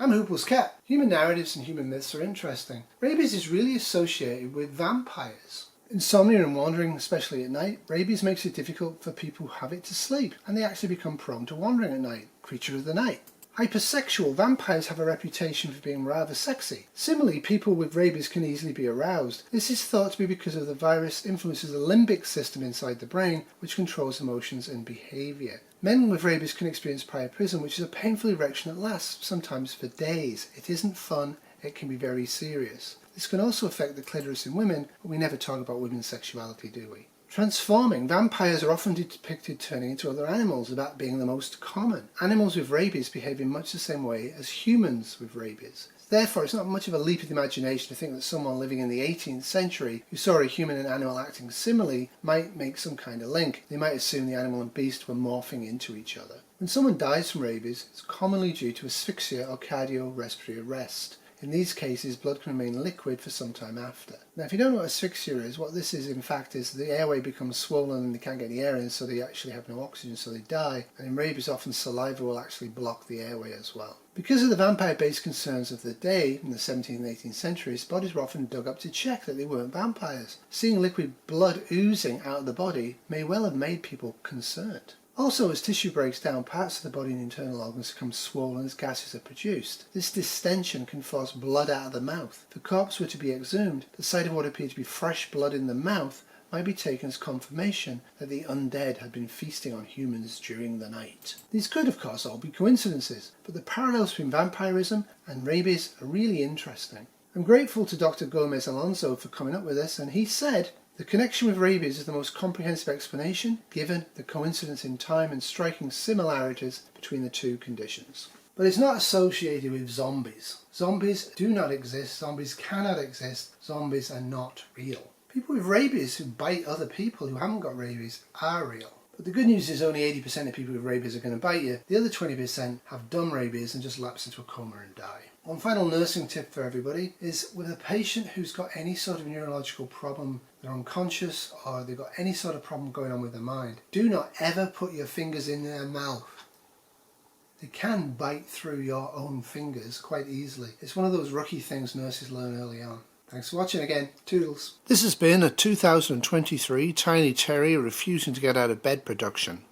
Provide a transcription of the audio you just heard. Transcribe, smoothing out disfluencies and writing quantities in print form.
I'm Huples Cat. Human narratives and human myths are interesting. Rabies is really associated with vampires. Insomnia and wandering, especially at night, rabies makes it difficult for people who have it to sleep, and they actually become prone to wandering at night. Creature of the night. Hypersexual, vampires have a reputation for being rather sexy. Similarly, people with rabies can easily be aroused. This is thought to be because of the virus influences the limbic system inside the brain, which controls emotions and behaviour. Men with rabies can experience priapism, which is a painful erection that lasts, sometimes for days. It isn't fun, it can be very serious. This can also affect the clitoris in women, but we never talk about women's sexuality, do we? Transforming. Vampires are often depicted turning into other animals, that being the most common. Animals with rabies behave in much the same way as humans with rabies. Therefore, it's not much of a leap of the imagination to think that someone living in the 18th century who saw a human and animal acting similarly might make some kind of link. They might assume the animal and beast were morphing into each other. When someone dies from rabies, it's commonly due to asphyxia or cardiorespiratory arrest. In these cases, blood can remain liquid for some time after. Now, if you don't know what asphyxia is, what this is in fact is the airway becomes swollen and they can't get the air in, so they actually have no oxygen, so they die. And in rabies, often saliva will actually block the airway as well. Because of the vampire-based concerns of the day, in the 17th and 18th centuries, bodies were often dug up to check that they weren't vampires. Seeing liquid blood oozing out of the body may well have made people concerned. Also, as tissue breaks down, parts of the body and internal organs become swollen as gases are produced. This distension can force blood out of the mouth. If the corpse were to be exhumed, the sight of what appeared to be fresh blood in the mouth might be taken as confirmation that the undead had been feasting on humans during the night. These could, of course, all be coincidences, but the parallels between vampirism and rabies are really interesting. I'm grateful to Dr. Gomez Alonso for coming up with this, and he said, "The connection with rabies is the most comprehensive explanation, given the coincidence in time and striking similarities between the two conditions." But it's not associated with zombies. Zombies do not exist, zombies cannot exist, zombies are not real. People with rabies who bite other people who haven't got rabies are real. But the good news is only 80% of people with rabies are going to bite you. The other 20% have dumb rabies and just lapse into a coma and die. One final nursing tip for everybody is with a patient who's got any sort of neurological problem, they're unconscious or they've got any sort of problem going on with their mind, do not ever put your fingers in their mouth. They can bite through your own fingers quite easily. It's one of those rookie things nurses learn early on. Thanks for watching again. Toodles. This has been a 2023 Tiny Terrier refusing to get out of bed production.